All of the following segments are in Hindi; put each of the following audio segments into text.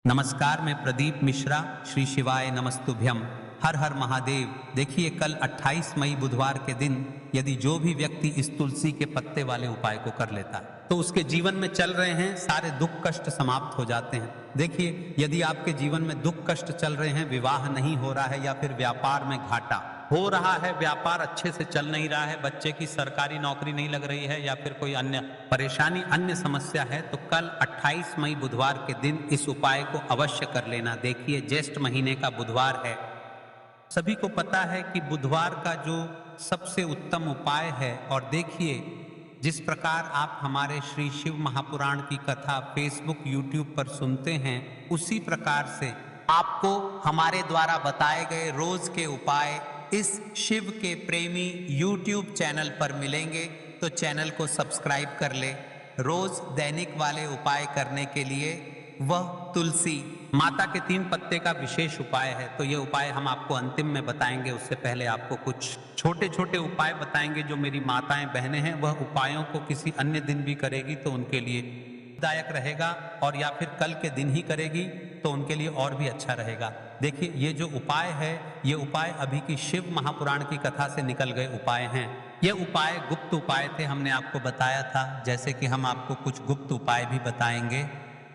नमस्कार, मैं प्रदीप मिश्रा। श्री शिवाय नमस्तुभ्यम। हर हर महादेव। देखिए, कल 28 मई बुधवार के दिन यदि जो भी व्यक्ति इस तुलसी के पत्ते वाले उपाय को कर लेता है तो उसके जीवन में चल रहे हैं सारे दुख कष्ट समाप्त हो जाते हैं। देखिए, यदि आपके जीवन में दुख कष्ट चल रहे हैं, विवाह नहीं हो रहा है या फिर व्यापार में घाटा हो रहा है, व्यापार अच्छे से चल नहीं रहा है, बच्चे की सरकारी नौकरी नहीं लग रही है या फिर कोई अन्य परेशानी, अन्य समस्या है, तो कल 28 मई बुधवार के दिन इस उपाय को अवश्य कर लेना। देखिए, ज्येष्ठ महीने का बुधवार है। सभी को पता है कि बुधवार का जो सबसे उत्तम उपाय है, और देखिए जिस प्रकार आप हमारे श्री शिव महापुराण की कथा फेसबुक यूट्यूब पर सुनते हैं, उसी प्रकार से आपको हमारे द्वारा बताए गए रोज के उपाय इस शिव के प्रेमी यूट्यूब चैनल पर मिलेंगे। तो चैनल को सब्सक्राइब कर ले। रोज दैनिक वाले उपाय करने के लिए वह तुलसी माता के 3 पत्ते का विशेष उपाय है। तो ये उपाय हम आपको अंतिम में बताएंगे, उससे पहले आपको कुछ छोटे छोटे उपाय बताएंगे जो मेरी माताएं बहनें हैं वह उपायों को किसी अन्य दिन भी करेगी तो उनके लिए दायक रहेगा, और या फिर कल के दिन ही करेगी तो उनके लिए और भी अच्छा रहेगा। देखिए, ये जो उपाय है, ये उपाय अभी की शिव महापुराण की कथा से निकल गए उपाय हैं। ये उपाय गुप्त उपाय थे, हमने आपको बताया था, जैसे कि हम आपको कुछ गुप्त उपाय भी बताएंगे।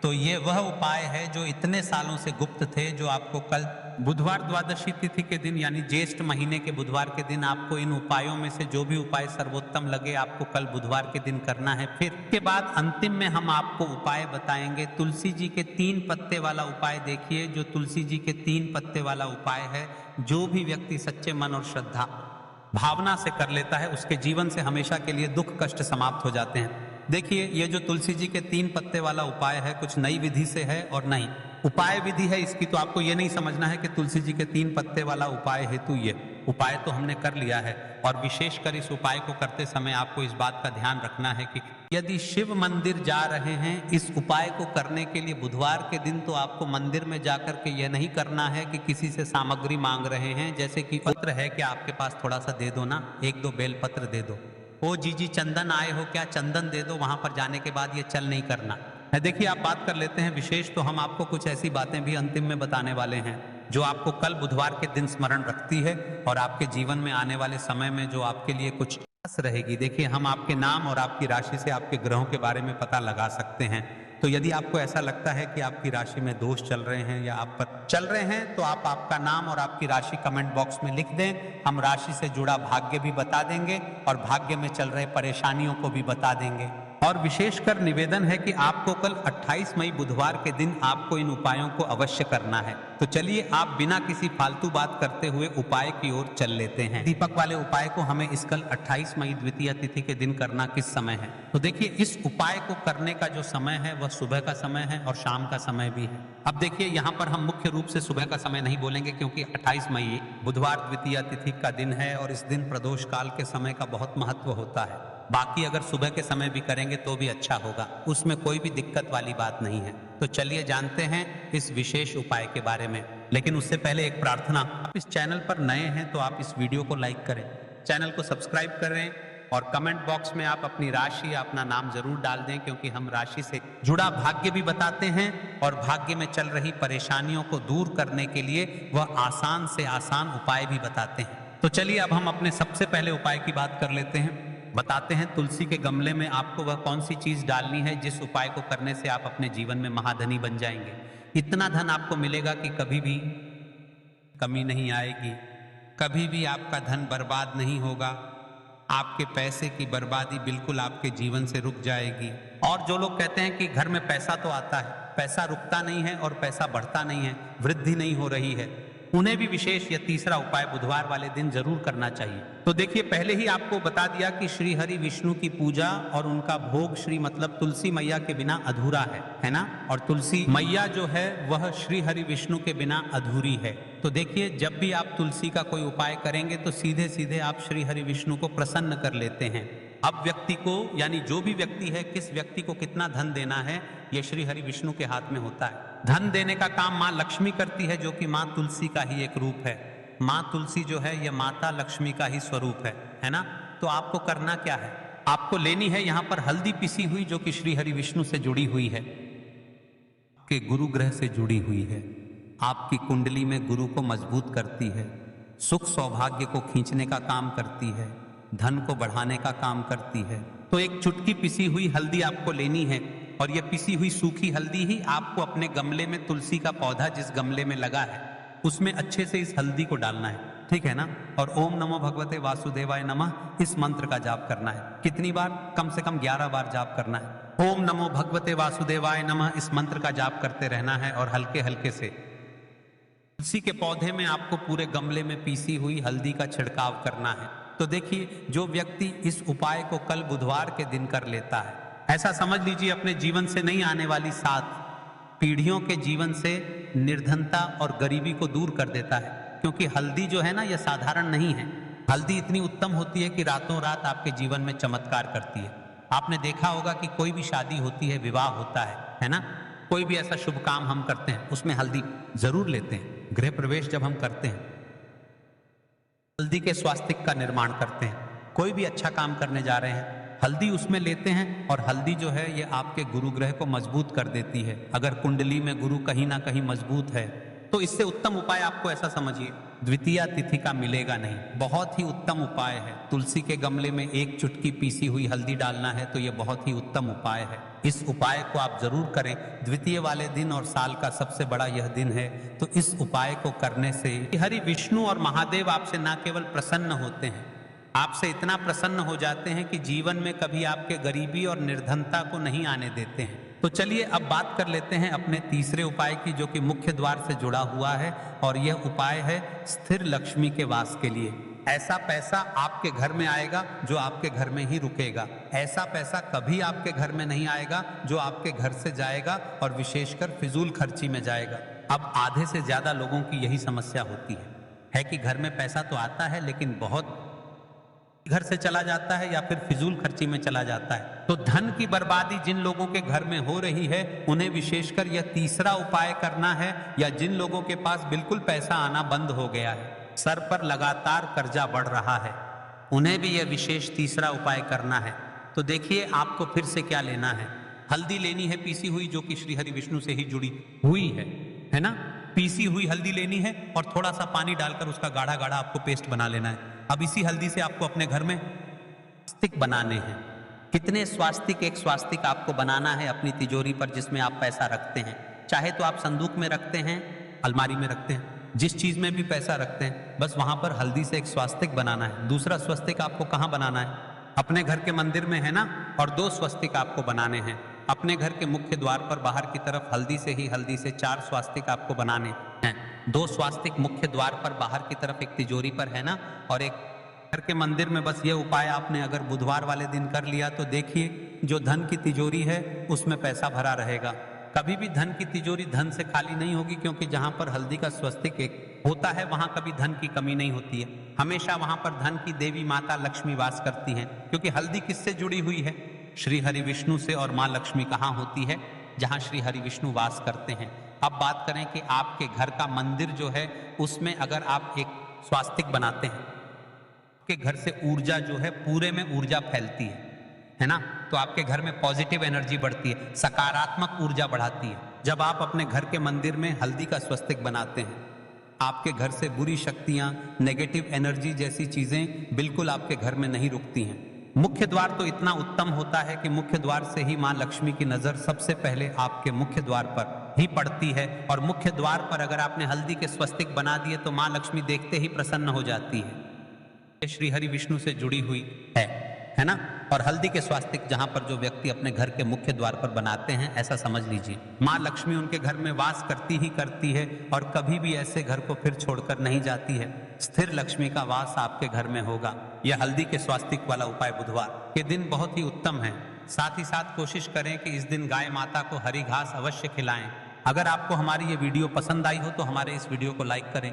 तो ये वह उपाय है जो इतने सालों से गुप्त थे, जो आपको कल बुधवार द्वादशी तिथि के दिन यानी ज्येष्ठ महीने के बुधवार के दिन आपको इन उपायों में से जो भी उपाय सर्वोत्तम लगे आपको कल बुधवार के दिन करना है। फिर के बाद अंतिम में हम आपको उपाय बताएंगे तुलसी जी के 3 पत्ते वाला उपाय। देखिए, जो तुलसी जी के 3 पत्ते वाला उपाय है, जो भी व्यक्ति सच्चे मन और श्रद्धा भावना से कर लेता है उसके जीवन से हमेशा के लिए दुख कष्ट समाप्त हो जाते हैं। देखिए, ये जो तुलसी जी के 3 पत्ते वाला उपाय है, कुछ नई विधि से है और नहीं उपाय विधि है इसकी। तो आपको ये नहीं समझना है कि तुलसी जी के 3 पत्ते वाला उपाय हेतु ये उपाय तो हमने कर लिया है। और विशेषकर इस उपाय को करते समय आपको इस बात का ध्यान रखना है कि यदि शिव मंदिर जा रहे हैं इस उपाय को करने के लिए बुधवार के दिन, तो आपको मंदिर में जाकर के यह नहीं करना है कि किसी से सामग्री मांग रहे हैं, जैसे कि पत्र है कि आपके पास थोड़ा सा दे दो ना, 1-2 बेलपत्र दे दो, ओ जी चंदन आए हो क्या, चंदन दे दो। वहां पर जाने के बाद ये चल नहीं करना है। देखिए, आप बात कर लेते हैं विशेष, तो हम आपको कुछ ऐसी बातें भी अंतिम में बताने वाले हैं जो आपको कल बुधवार के दिन स्मरण रखती है और आपके जीवन में आने वाले समय में जो आपके लिए कुछ खास रहेगी। देखिए, हम आपके नाम और आपकी राशि से आपके ग्रहों के बारे में पता लगा सकते हैं। तो यदि आपको ऐसा लगता है कि आपकी राशि में दोष चल रहे हैं या आप पर चल रहे हैं, तो आप आपका नाम और आपकी राशि कमेंट बॉक्स में लिख दें। हम राशि से जुड़ा भाग्य भी बता देंगे और भाग्य में चल रहे परेशानियों को भी बता देंगे। और विशेषकर निवेदन है कि आपको कल 28 मई बुधवार के दिन आपको इन उपायों को अवश्य करना है। तो चलिए, आप बिना किसी फालतू बात करते हुए उपाय की ओर चल लेते हैं। दीपक वाले उपाय को हमें इस कल 28 मई द्वितीय तिथि के दिन करना किस समय है? तो देखिए, इस उपाय को करने का जो समय है वह सुबह का समय है और शाम का समय भी है। अब देखिए, यहाँ पर हम मुख्य रूप से सुबह का समय नहीं बोलेंगे क्योंकि 28 मई बुधवार द्वितीय तिथि का दिन है और इस दिन प्रदोष काल के समय का बहुत महत्व होता है। बाकी अगर सुबह के समय भी करेंगे तो भी अच्छा होगा, उसमें कोई भी दिक्कत वाली बात नहीं है। तो चलिए जानते हैं इस विशेष उपाय के बारे में। लेकिन उससे पहले एक प्रार्थना, आप इस चैनल पर नए हैं तो आप इस वीडियो को लाइक करें, चैनल को सब्सक्राइब करें और कमेंट बॉक्स में आप अपनी राशि या अपना नाम जरूर डाल दें, क्योंकि हम राशि से जुड़ा भाग्य भी बताते हैं और भाग्य में चल रही परेशानियों को दूर करने के लिए वह आसान से आसान उपाय भी बताते हैं। तो चलिए, अब हम अपने सबसे पहले उपाय की बात कर लेते हैं। बताते हैं तुलसी के गमले में आपको वह कौन सी चीज डालनी है जिस उपाय को करने से आप अपने जीवन में महाधनी बन जाएंगे। इतना धन आपको मिलेगा कि कभी भी कमी नहीं आएगी, कभी भी आपका धन बर्बाद नहीं होगा, आपके पैसे की बर्बादी बिल्कुल आपके जीवन से रुक जाएगी। और जो लोग कहते हैं कि घर में पैसा तो आता है, पैसा रुकता नहीं है और पैसा बढ़ता नहीं है, वृद्धि नहीं हो रही है, उन्हें भी विशेष यह तीसरा उपाय बुधवार वाले दिन जरूर करना चाहिए। तो देखिए, पहले ही आपको बता दिया कि श्री हरि विष्णु की पूजा और उनका भोग श्री मतलब तुलसी मैया के बिना अधूरा है ना। और तुलसी मैया जो है वह श्री हरि विष्णु के बिना अधूरी है। तो देखिए, जब भी आप तुलसी का कोई उपाय करेंगे तो सीधे सीधे आप श्री हरि विष्णु को प्रसन्न कर लेते हैं। अब व्यक्ति को, यानी जो भी व्यक्ति है, किस व्यक्ति को कितना धन देना है, यह श्री हरि विष्णु के हाथ में होता है। धन देने का काम माँ लक्ष्मी करती है, जो कि माँ तुलसी का ही एक रूप है। माँ तुलसी जो है यह माता लक्ष्मी का ही स्वरूप है ना। तो आपको करना क्या है, आपको लेनी है यहाँ पर हल्दी पिसी हुई, जो कि श्री हरि विष्णु से जुड़ी हुई है। के गुरु ग्रह से जुड़ी हुई है। आपकी कुंडली में गुरु को मजबूत करती है, सुख सौभाग्य को खींचने का काम करती है, धन को बढ़ाने का काम करती है। तो एक चुटकी पिसी हुई हल्दी आपको लेनी है और यह पिसी हुई सूखी हल्दी ही आपको अपने गमले में, तुलसी का पौधा जिस गमले में लगा है उसमें अच्छे से इस हल्दी को डालना है, ठीक है ना। और ओम नमो भगवते वासुदेवाय नमः इस मंत्र का जाप करना है। कितनी बार? कम से कम 11 बार जाप करना है। ओम नमो भगवते वासुदेवाय नमः इस मंत्र का जाप करते रहना है और हल्के हल्के से तुलसी के पौधे में आपको पूरे गमले में पीसी हुई हल्दी का छिड़काव करना है। तो देखिए, जो व्यक्ति इस उपाय को कल बुधवार के दिन कर लेता है, ऐसा समझ लीजिए अपने जीवन से नहीं आने वाली 7 पीढ़ियों के जीवन से निर्धनता और गरीबी को दूर कर देता है। क्योंकि हल्दी जो है ना, यह साधारण नहीं है। हल्दी इतनी उत्तम होती है कि रातों रात आपके जीवन में चमत्कार करती है। आपने देखा होगा कि कोई भी शादी होती है, विवाह होता है ना, कोई भी ऐसा शुभ काम हम करते हैं उसमें हल्दी जरूर लेते हैं। गृह प्रवेश जब हम करते हैं, हल्दी के स्वास्तिक का निर्माण करते हैं। कोई भी अच्छा काम करने जा रहे हैं, हल्दी उसमें लेते हैं। और हल्दी जो है ये आपके गुरु ग्रह को मजबूत कर देती है। अगर कुंडली में गुरु कहीं ना कहीं मजबूत है तो इससे उत्तम उपाय आपको ऐसा समझिए, द्वितीया तिथि का मिलेगा नहीं। बहुत ही उत्तम उपाय है। तुलसी के गमले में एक चुटकी पीसी हुई हल्दी डालना है, तो ये बहुत ही उत्तम उपाय है। इस उपाय को आप जरूर करें। द्वितीय वाले दिन और साल का सबसे बड़ा यह दिन है, तो इस उपाय को करने से हरि विष्णु और महादेव आपसे न केवल प्रसन्न होते हैं, आपसे इतना प्रसन्न हो जाते हैं कि जीवन में कभी आपके गरीबी और निर्धनता को नहीं आने देते हैं। तो चलिए अब बात कर लेते हैं अपने तीसरे उपाय की, जो कि मुख्य द्वार से जुड़ा हुआ है। और यह उपाय है स्थिर लक्ष्मी के वास के लिए। ऐसा पैसा आपके घर में आएगा जो आपके घर में ही रुकेगा। ऐसा पैसा कभी आपके घर में नहीं आएगा जो आपके घर से जाएगा और विशेषकर फिजूल खर्ची में जाएगा। अब आधे से ज्यादा लोगों की यही समस्या होती है कि घर में पैसा तो आता है लेकिन बहुत घर से चला जाता है या फिर फिजूल खर्ची में चला जाता है। तो धन की बर्बादी जिन लोगों के घर में हो रही है उन्हें विशेषकर यह तीसरा उपाय करना है। या जिन लोगों के पास बिल्कुल पैसा आना बंद हो गया है, सर पर लगातार कर्जा बढ़ रहा है, उन्हें भी यह विशेष तीसरा उपाय करना है। तो देखिए आपको फिर से क्या लेना है। हल्दी लेनी है पीसी हुई, जो कि श्री हरि विष्णु से ही जुड़ी हुई है ना। पीसी हुई हल्दी लेनी है और थोड़ा सा पानी डालकर उसका गाढ़ा गाढ़ा आपको पेस्ट बना लेना है। अब इसी हल्दी से आपको अपने घर में स्वास्तिक बनाने हैं। कितने स्वास्तिक? एक स्वास्तिक आपको बनाना है अपनी तिजोरी पर जिसमें आप पैसा रखते हैं। चाहे तो आप संदूक में रखते हैं, अलमारी में रखते हैं, जिस चीज में भी पैसा रखते हैं, बस वहां पर हल्दी से एक स्वास्तिक बनाना है। दूसरा स्वस्तिक आपको कहाँ बनाना है? अपने घर के मंदिर में, है ना। और 2 स्वस्तिक आपको बनाने हैं अपने घर के मुख्य द्वार पर बाहर की तरफ। हल्दी से 4 स्वास्तिक आपको बनाने हैं। 2 स्वास्तिक मुख्य द्वार पर बाहर की तरफ एक तिजोरी पर, है ना, और एक घर के मंदिर में। बस ये उपाय आपने अगर बुधवार वाले दिन कर लिया तो देखिए जो धन की तिजोरी है उसमें पैसा भरा रहेगा। कभी भी धन की तिजोरी धन से खाली नहीं होगी, क्योंकि जहां पर हल्दी का स्वस्तिक एक होता है वहां कभी धन की कमी नहीं होती है। हमेशा वहां पर धन की देवी माता लक्ष्मी वास करती हैं, क्योंकि हल्दी किससे जुड़ी हुई है? श्री हरि विष्णु से। और माँ लक्ष्मी कहाँ होती है? जहां श्री हरि विष्णु वास करते हैं। अब बात करें कि आपके घर का मंदिर जो है उसमें अगर आप एक स्वास्तिक बनाते हैं, आपके घर से ऊर्जा जो है, पूरे में ऊर्जा फैलती है ना। तो आपके घर में पॉजिटिव एनर्जी बढ़ती है, सकारात्मक ऊर्जा बढ़ाती है। जब आप अपने घर के मंदिर में हल्दी का स्वस्तिक बनाते हैं, आपके घर से बुरी शक्तियां, नेगेटिव एनर्जी जैसी चीजें बिल्कुल आपके घर में नहीं रुकती हैं। मुख्य द्वार तो इतना उत्तम होता है कि मुख्य द्वार से ही माँ लक्ष्मी की नजर सबसे पहले आपके मुख्य द्वार पर ही पड़ती है। और मुख्य द्वार पर अगर आपने हल्दी के स्वस्तिक बना दिए तो माँ लक्ष्मी देखते ही प्रसन्न हो जाती है। श्री हरि विष्णु से जुड़ी हुई है ना। और हल्दी के स्वास्तिक जहां पर जो व्यक्ति अपने घर के मुख्य द्वार पर बनाते हैं, ऐसा समझ लीजिए माँ लक्ष्मी उनके घर में वास करती ही करती है और कभी भी ऐसे घर को फिर छोड़कर नहीं जाती है। स्थिर लक्ष्मी का वास आपके घर में होगा। यह हल्दी के स्वास्तिक वाला उपाय बुधवार के दिन बहुत ही उत्तम है। साथ ही साथ कोशिश करें कि इस दिन गाय माता को हरी घास अवश्य खिलाएं। अगर आपको हमारी ये वीडियो पसंद आई हो तो हमारे इस वीडियो को लाइक करें,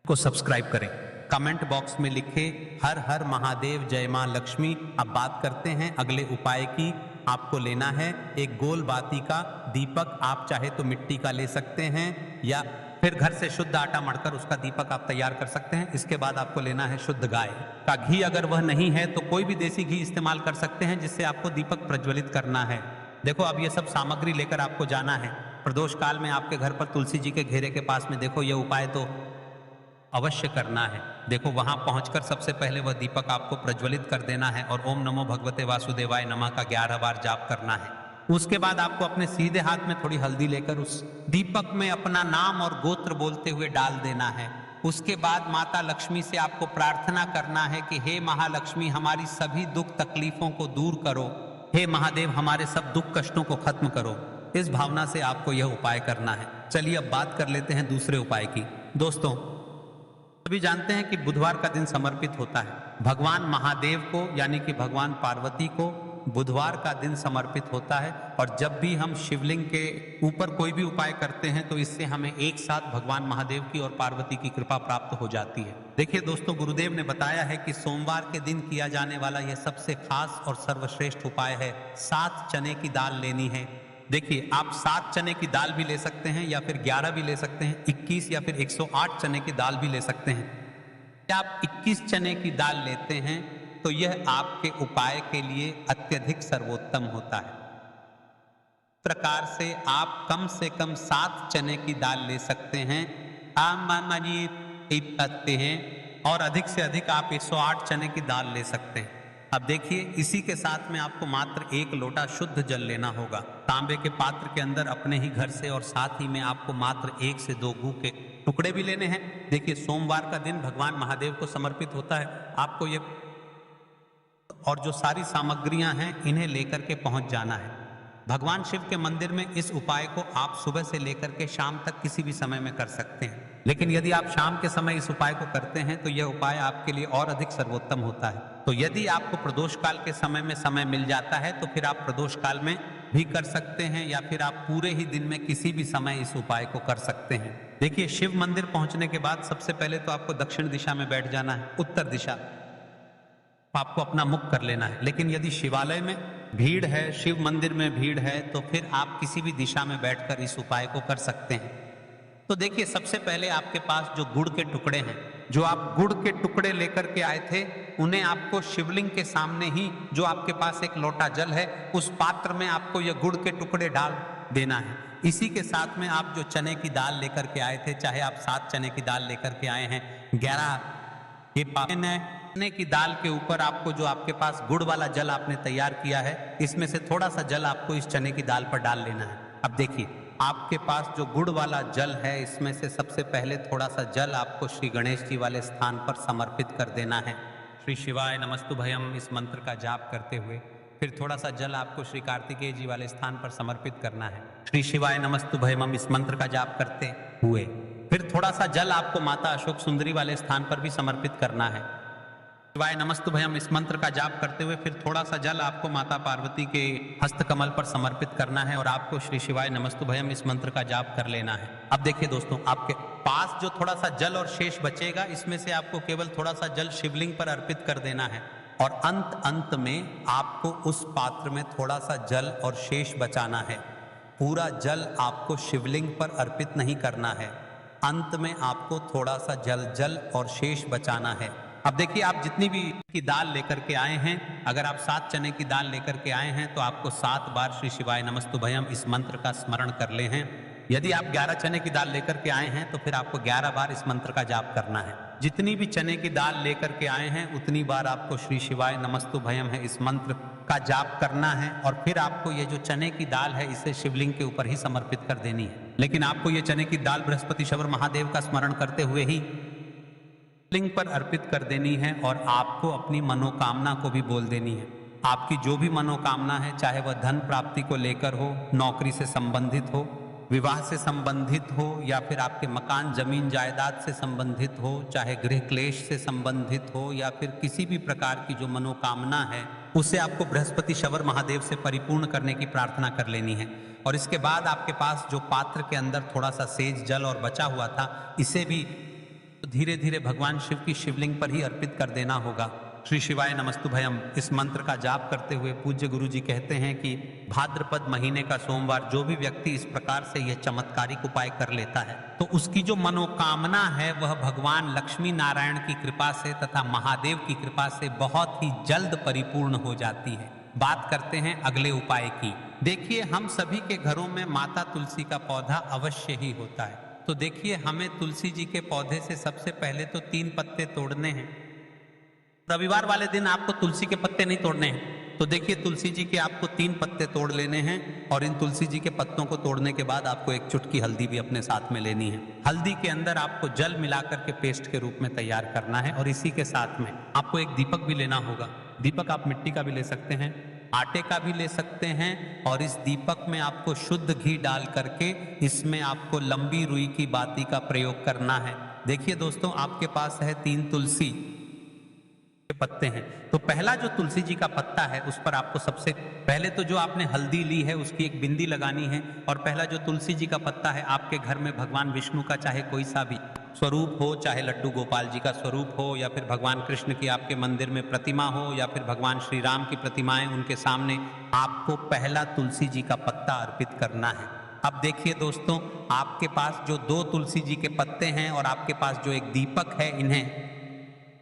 को सब्सक्राइब करें, कमेंट बॉक्स में लिखे हर हर महादेव जय मां लक्ष्मी। अब बात करते हैं अगले उपाय की। आपको लेना है एक गोल बाती का दीपक। आप चाहे तो मिट्टी का ले सकते हैं या फिर घर से शुद्ध आटा मढ़कर उसका दीपक आप तैयार कर सकते हैं। इसके बाद आपको लेना है शुद्ध गाय का घी। अगर वह नहीं है तो कोई भी देसी घी इस्तेमाल कर सकते हैं जिससे आपको दीपक प्रज्वलित करना है। देखो अब ये सब सामग्री लेकर आपको जाना है। प्रदोष काल में आपके घर पर तुलसी जी के घेरे के पास में देखो ये उपाय तो अवश्य करना है। देखो वहां पहुंचकर सबसे पहले वह दीपक आपको प्रज्वलित कर देना है और ओम नमो भगवते वासुदेवाय नमः का 11 बार जाप करना है। उसके बाद आपको अपने सीधे हाथ में थोड़ी हल्दी लेकर उस दीपक में अपना नाम और गोत्र बोलते हुए डाल देना है। उसके बाद माता लक्ष्मी से आपको प्रार्थना करना है कि हे महालक्ष्मी हमारी सभी दुख तकलीफों को दूर करो, हे महादेव हमारे सब दुख कष्टों को खत्म करो। इस भावना से आपको यह उपाय करना है। चलिए अब बात कर लेते हैं दूसरे उपाय की। दोस्तों सभी जानते हैं कि बुधवार का दिन समर्पित होता है भगवान महादेव को, यानी कि भगवान पार्वती को बुधवार का दिन समर्पित होता है। और जब भी हम शिवलिंग के ऊपर कोई भी उपाय करते हैं तो इससे हमें एक साथ भगवान महादेव की और पार्वती की कृपा प्राप्त हो जाती है। देखिए दोस्तों, गुरुदेव ने बताया है कि सोमवार के दिन किया जाने वाला यह सबसे खास और सर्वश्रेष्ठ उपाय है। 7 चने की दाल लेनी है। देखिए आप 7 चने की दाल भी ले सकते हैं या फिर 11 भी ले सकते हैं, 21 या फिर 108 चने की दाल भी ले सकते हैं। क्या आप 21 चने की दाल लेते हैं तो यह आपके उपाय के लिए अत्यधिक सर्वोत्तम होता है। प्रकार से आप कम से कम 7 चने की दाल ले सकते हैं, और अधिक से अधिक आप 108 चने की दाल ले सकते हैं। अब देखिए इसी के साथ में आपको मात्र 1 लोटा शुद्ध जल लेना होगा तांबे के पात्र के अंदर अपने ही घर से, और साथ ही में आपको मात्र 1 से 2 गू के टुकड़े भी लेने हैं। देखिए सोमवार का दिन भगवान महादेव को समर्पित होता है। आपको ये और जो सारी सामग्रियां हैं इन्हें लेकर के पहुंच जाना है भगवान शिव के मंदिर में। इस उपाय को आप सुबह से लेकर के शाम तक किसी भी समय में कर सकते हैं, लेकिन यदि आप शाम के समय इस उपाय को करते हैं तो यह उपाय आपके लिए और अधिक सर्वोत्तम होता है। तो यदि आपको प्रदोष काल के समय में समय मिल जाता है तो फिर आप प्रदोष काल में भी कर सकते हैं, या फिर आप पूरे ही दिन में किसी भी समय इस उपाय को कर सकते हैं। देखिए शिव मंदिर पहुंचने के बाद सबसे पहले तो आपको दक्षिण दिशा में बैठ जाना है। उत्तर दिशा आपको अपना मुख कर लेना है, लेकिन यदि शिवालय में भीड़ है, शिव मंदिर में भीड़ है, तो फिर आप किसी भी दिशा में बैठकर इस उपाय को कर सकते हैं। तो देखिए सबसे पहले आपके पास जो गुड़ के टुकड़े हैं, जो आप गुड़ के टुकड़े लेकर के आए थे, उन्हें आपको शिवलिंग के सामने ही जो आपके पास एक लोटा जल है उस पात्र में आपको ये गुड़ के टुकड़े डाल देना है। इसी के साथ में आप जो चने की दाल लेकर के आए थे, चाहे आप 7 चने की दाल लेकर के आए हैं, 11 चने की दाल के ऊपर आपको जो आपके पास गुड़ वाला जल आपने तैयार किया है, इसमें से थोड़ा सा जल आपको इस चने की दाल पर डाल लेना है। अब देखिए आपके पास जो गुड़ वाला जल है, इसमें से सबसे पहले थोड़ा सा जल आपको श्री गणेश जी वाले स्थान पर समर्पित कर देना है। श्री शिवाय नमस्तुभयम इस मंत्र का जाप करते हुए फिर थोड़ा सा जल आपको श्री कार्तिकेय जी वाले स्थान पर समर्पित करना है। श्री शिवाय नमस्तुभयम इस मंत्र का जाप करते हुए फिर थोड़ा सा जल आपको माता अशोक सुंदरी वाले स्थान पर भी समर्पित करना है। शिवाय नमस्तुभयम इस मंत्र का जाप करते हुए फिर थोड़ा सा जल आपको माता पार्वती के हस्तकमल पर समर्पित करना है और आपको श्री शिवाय नमस्तुभयम इस मंत्र का जाप कर लेना है। अब देखिए दोस्तों, आपके पास जो थोड़ा सा जल और शेष बचेगा, इसमें से आपको केवल थोड़ा सा जल शिवलिंग पर अर्पित कर देना है, और अंत में आपको उस पात्र में थोड़ा सा जल और शेष बचाना है। पूरा जल आपको शिवलिंग पर अर्पित नहीं करना है, अंत में आपको थोड़ा सा जल और शेष बचाना है। अब देखिए आप जितनी भी की दाल लेकर के आए हैं, अगर आप 7 चने की दाल लेकर के आए हैं तो आपको 7 बार श्री शिवाय नमस्तुभयम इस मंत्र का स्मरण कर ले हैं। यदि आप 11 चने की दाल लेकर के आए हैं तो फिर आपको 11 बार इस मंत्र का जाप करना है। जितनी भी चने की दाल लेकर के आए हैं उतनी बार आपको श्री शिवाय नमस्तुभयम है इस मंत्र का जाप करना है, और फिर आपको ये जो चने की दाल है इसे शिवलिंग के ऊपर ही समर्पित कर देनी है। लेकिन आपको ये चने की दाल बृहस्पति शवर महादेव का स्मरण करते हुए ही लिंग पर अर्पित कर देनी है, और आपको अपनी मनोकामना को भी बोल देनी है। आपकी जो भी मनोकामना है, चाहे वह धन प्राप्ति को लेकर हो, नौकरी से संबंधित हो, विवाह से संबंधित हो, या फिर आपके मकान जमीन जायदाद से संबंधित हो, चाहे गृह क्लेश से संबंधित हो, या फिर किसी भी प्रकार की जो मनोकामना है उसे आपको बृहस्पति शवर महादेव से परिपूर्ण करने की प्रार्थना कर लेनी है। और इसके बाद आपके पास जो पात्र के अंदर थोड़ा सा सेज जल और बचा हुआ था, इसे भी धीरे धीरे भगवान शिव की शिवलिंग पर ही अर्पित कर देना होगा। श्री शिवाय नमस्तुभयम इस मंत्र का जाप करते हुए पूज्य गुरु जी कहते हैं कि भाद्रपद महीने का सोमवार जो भी व्यक्ति इस प्रकार से यह चमत्कारिक उपाय कर लेता है तो उसकी जो मनोकामना है वह भगवान लक्ष्मी नारायण की कृपा से तथा महादेव की कृपा से बहुत ही जल्द परिपूर्ण हो जाती है। बात करते हैं अगले उपाय की। देखिए हम सभी के घरों में माता तुलसी का पौधा अवश्य ही होता है। तो देखिए हमें तुलसी जी के पौधे से सबसे पहले तो 3 पत्ते तोड़ने हैं। रविवार वाले दिन आपको तुलसी के पत्ते नहीं तोड़ने हैं। तो देखिए तुलसी जी के आपको 3 पत्ते तोड़ लेने हैं और इन तुलसी जी के पत्तों को तोड़ने के बाद आपको एक चुटकी हल्दी भी अपने साथ में लेनी है। हल्दी के अंदर आपको जल मिलाकर के पेस्ट के रूप में तैयार करना है और इसी के साथ में आपको एक दीपक भी लेना होगा। दीपक आप मिट्टी का भी ले सकते हैं, आटे का भी ले सकते हैं और इस दीपक में आपको शुद्ध घी डाल करके इसमें आपको लंबी रुई की बाती का प्रयोग करना है। देखिए दोस्तों आपके पास है 3 तुलसी के पत्ते हैं। तो पहला जो तुलसी जी का पत्ता है उस पर आपको सबसे पहले तो जो आपने हल्दी ली है उसकी एक बिंदी लगानी है और पहला जो तुलसी जी का पत्ता है आपके घर में भगवान विष्णु का चाहे कोई सा भी स्वरूप हो, चाहे लड्डू गोपाल जी का स्वरूप हो या फिर भगवान कृष्ण की आपके मंदिर में प्रतिमा हो या फिर भगवान श्री राम की प्रतिमाएं उनके सामने, आपको पहला तुलसी जी का पत्ता अर्पित करना है। अब देखिए दोस्तों आपके पास जो 2 तुलसी जी के पत्ते हैं और आपके पास जो एक दीपक है, इन्हें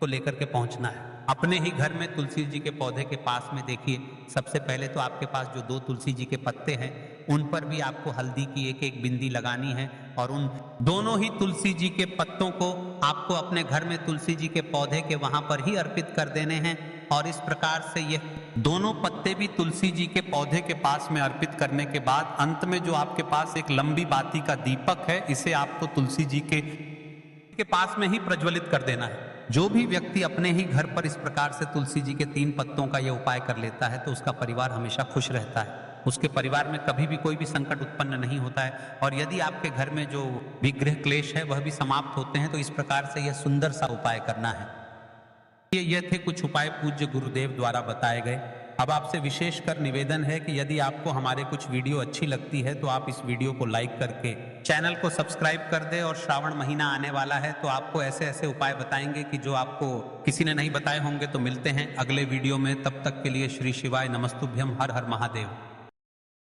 को लेकर के पहुंचना है अपने ही घर में तुलसी जी के पौधे के पास में। देखिए सबसे पहले तो आपके पास जो 2 तुलसी जी के पत्ते हैं उन पर भी आपको हल्दी की एक एक बिंदी लगानी है और उन दोनों ही तुलसी जी के पत्तों को आपको अपने घर में तुलसी जी के पौधे के वहां पर ही अर्पित कर देने हैं। और इस प्रकार से ये दोनों पत्ते भी तुलसी जी के पौधे के पास में अर्पित करने के बाद अंत में जो आपके पास एक लंबी बाती का दीपक है, इसे आपको तुलसी जी के पास में ही प्रज्वलित कर देना है। जो भी व्यक्ति अपने ही घर पर इस प्रकार से तुलसी जी के 3 पत्तों का यह उपाय कर लेता है तो उसका परिवार हमेशा खुश रहता है, उसके परिवार में कभी भी कोई भी संकट उत्पन्न नहीं होता है और यदि आपके घर में जो भी गृह क्लेश है वह भी समाप्त होते हैं। तो इस प्रकार से यह सुंदर सा उपाय करना है। ये थे कुछ उपाय पूज्य गुरुदेव द्वारा बताए गए। अब आपसे विशेषकर निवेदन है कि यदि आपको हमारे कुछ वीडियो अच्छी लगती है तो आप इस वीडियो को लाइक करके चैनल को सब्सक्राइब कर दे और श्रावण महीना आने वाला है तो आपको ऐसे ऐसे उपाय बताएंगे कि जो आपको किसी ने नहीं बताए होंगे। तो मिलते हैं अगले वीडियो में, तब तक के लिए श्री शिवाय नमस्तुभ्यम। हर हर महादेव।